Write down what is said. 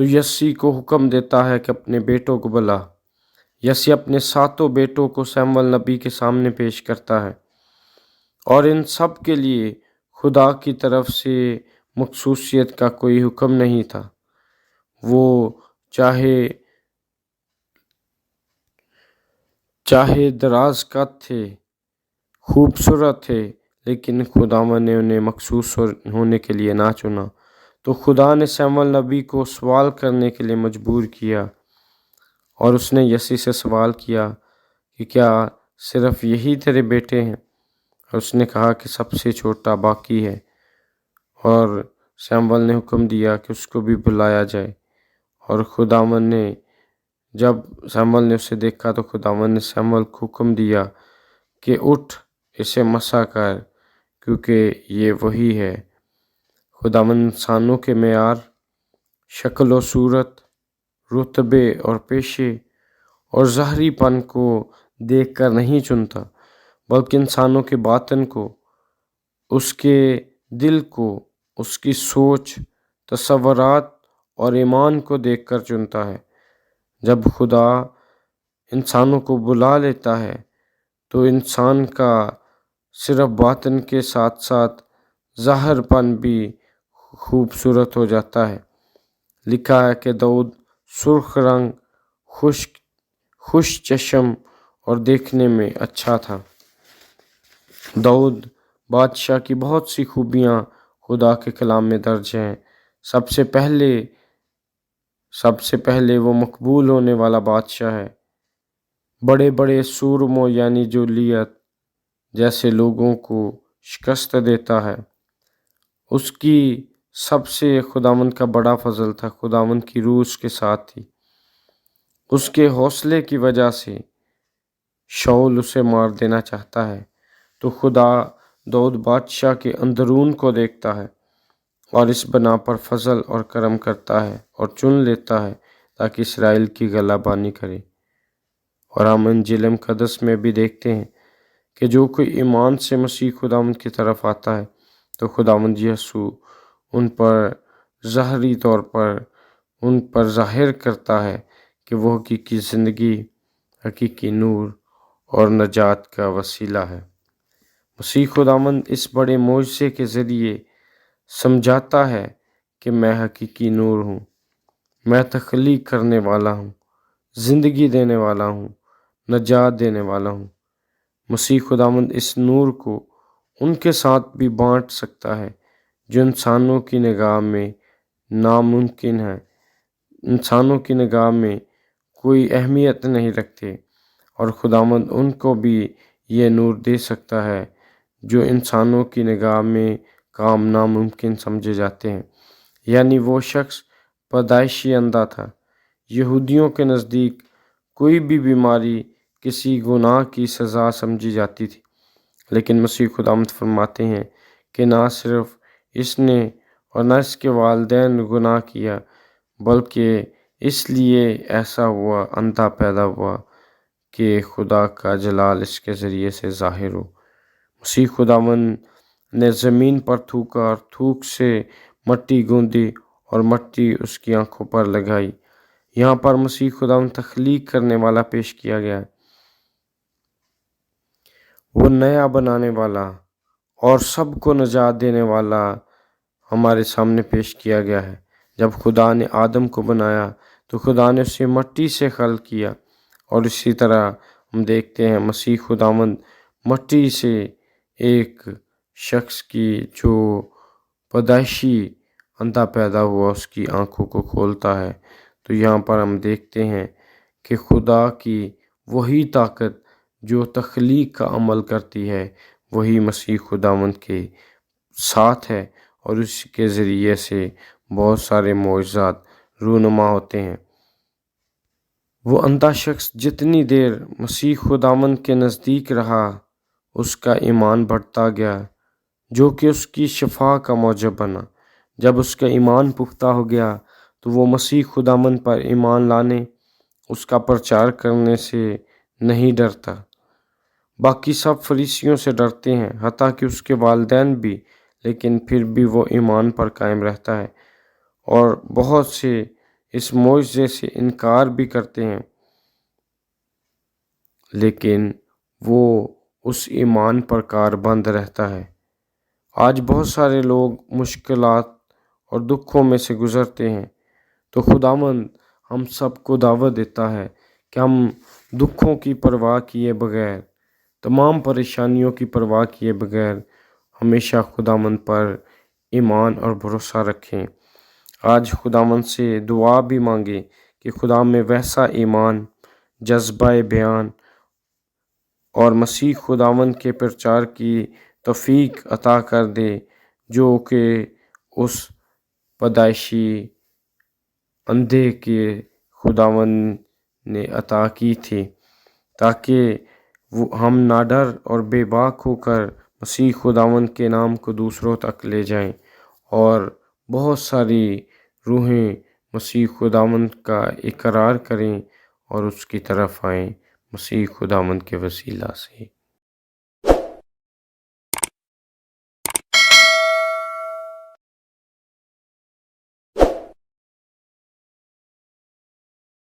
تو یسی کو حکم دیتا ہے کہ اپنے بیٹوں کو بلا۔ یسی اپنے 7 بیٹوں کو سیموئیل نبی کے سامنے پیش کرتا ہے، اور ان سب کے لیے خدا کی طرف سے مخصوصیت کا کوئی حکم نہیں تھا۔ وہ چاہے دراز قد تھے، خوبصورت تھے، لیکن خداوند نے انہیں مخصوص ہونے کے لیے نہ چنا۔ تو خدا نے سیموئیل نبی کو سوال کرنے کے لیے مجبور کیا، اور اس نے یسی سے سوال کیا کہ کیا صرف یہی تیرے بیٹے ہیں؟ اور اس نے کہا کہ سب سے چھوٹا باقی ہے، اور سیموئیل نے حکم دیا کہ اس کو بھی بلایا جائے۔ اور خداوند نے جب سیموئیل نے اسے دیکھا تو خداوند نے سیموئیل کو حکم دیا کہ اٹھ، اسے مسح کر، کیونکہ یہ وہی ہے۔ خداوند انسانوں کے معیار، شکل و صورت، رتبے اور پیشے اور ظاہری پن کو دیکھ کر نہیں چنتا، بلکہ انسانوں کے باطن کو، اس کے دل کو، اس کی سوچ، تصورات اور ایمان کو دیکھ کر چنتا ہے۔ جب خدا انسانوں کو بلا لیتا ہے تو انسان کا صرف باطن کے ساتھ ساتھ ظاہر پن بھی خوبصورت ہو جاتا ہے۔ لکھا ہے کہ داؤد سرخ رنگ، خوش چشم اور دیکھنے میں اچھا تھا۔ داؤد بادشاہ کی بہت سی خوبیاں خدا کے کلام میں درج ہیں۔ سب سے پہلے وہ مقبول ہونے والا بادشاہ ہے۔ بڑے بڑے سورموں یعنی جولیت جیسے لوگوں کو شکست دیتا ہے۔ اس کی سب سے خداوند کا بڑا فضل تھا، خداوند کی روح اس کے ساتھ تھی۔ اس کے حوصلے کی وجہ سے شاول اسے مار دینا چاہتا ہے، تو خدا داؤد بادشاہ کے اندرون کو دیکھتا ہے اور اس بنا پر فضل اور کرم کرتا ہے اور چن لیتا ہے تاکہ اسرائیل کی غلبانی کرے۔ اور ہم انجیل مقدس میں بھی دیکھتے ہیں کہ جو کوئی ایمان سے مسیح خداوند کی طرف آتا ہے تو خداوند یسوع ان پر ظاہری طور پر ان پر ظاہر کرتا ہے کہ وہ حقیقی زندگی، حقیقی نور اور نجات کا وسیلہ ہے۔ مسیح خداوند اس بڑے معجزے کے ذریعے سمجھاتا ہے کہ میں حقیقی نور ہوں، میں تخلیق کرنے والا ہوں، زندگی دینے والا ہوں، نجات دینے والا ہوں۔ مسیح خداوند اس نور کو ان کے ساتھ بھی بانٹ سکتا ہے جو انسانوں کی نگاہ میں ناممکن ہے، انسانوں کی نگاہ میں کوئی اہمیت نہیں رکھتے، اور خداوند ان کو بھی یہ نور دے سکتا ہے جو انسانوں کی نگاہ میں کام ناممکن سمجھے جاتے ہیں۔ یعنی وہ شخص پیدائشی اندھا تھا۔ یہودیوں کے نزدیک کوئی بھی بیماری کسی گناہ کی سزا سمجھی جاتی تھی، لیکن مسیح خداوند فرماتے ہیں کہ نہ صرف اس نے اور نہ اس کے والدین گناہ کیا، بلکہ اس لیے ایسا ہوا، اندھا پیدا ہوا کہ خدا کا جلال اس کے ذریعے سے ظاہر ہو۔ مسیح خداوند نے زمین پر تھوکا اور تھوک سے مٹی گوندی اور مٹی اس کی آنکھوں پر لگائی۔ یہاں پر مسیح خداوند تخلیق کرنے والا پیش کیا گیا ہے۔ وہ نیا بنانے والا اور سب کو نجات دینے والا ہمارے سامنے پیش کیا گیا ہے۔ جب خدا نے آدم کو بنایا تو خدا نے اسے مٹی سے خلق کیا، اور اسی طرح ہم دیکھتے ہیں مسیح خداوند مٹی سے ایک شخص کی جو پیدائشی اندھا پیدا ہوا اس کی آنکھوں کو کھولتا ہے۔ تو یہاں پر ہم دیکھتے ہیں کہ خدا کی وہی طاقت جو تخلیق کا عمل کرتی ہے وہی مسیح خداوند کے ساتھ ہے، اور اس کے ذریعے سے بہت سارے معجزات رونما ہوتے ہیں۔ وہ اندھا شخص جتنی دیر مسیح خداوند کے نزدیک رہا اس کا ایمان بڑھتا گیا، جو کہ اس کی شفا کا موجب بنا۔ جب اس کا ایمان پختہ ہو گیا تو وہ مسیح خداوند پر ایمان لانے، اس کا پرچار کرنے سے نہیں ڈرتا۔ باقی سب فریسیوں سے ڈرتے ہیں، حتیٰ کہ اس کے والدین بھی، لیکن پھر بھی وہ ایمان پر قائم رہتا ہے۔ اور بہت سے اس معجزے سے انکار بھی کرتے ہیں، لیکن وہ اس ایمان پر کاربند رہتا ہے۔ آج بہت سارے لوگ مشکلات اور دکھوں میں سے گزرتے ہیں، تو خداوند ہم سب کو دعوت دیتا ہے کہ ہم دکھوں کی پرواہ کیے بغیر، تمام پریشانیوں کی پرواہ کیے بغیر ہمیشہ خداوند پر ایمان اور بھروسہ رکھیں۔ آج خداوند سے دعا بھی مانگیں کہ خدا میں ویسا ایمان، جذبہ بیان اور مسیح خداوند کے پرچار کی توفیق عطا کر دے جو کہ اس پیدائشی اندھے کے خداوند نے عطا کی تھی، تاکہ ہم ناڈر اور بے باک ہو کر مسیح خداوند کے نام کو دوسروں تک لے جائیں اور بہت ساری روحیں مسیح خداوند کا اقرار کریں اور اس کی طرف آئیں، مسیح خداوند کے وسیلہ سے۔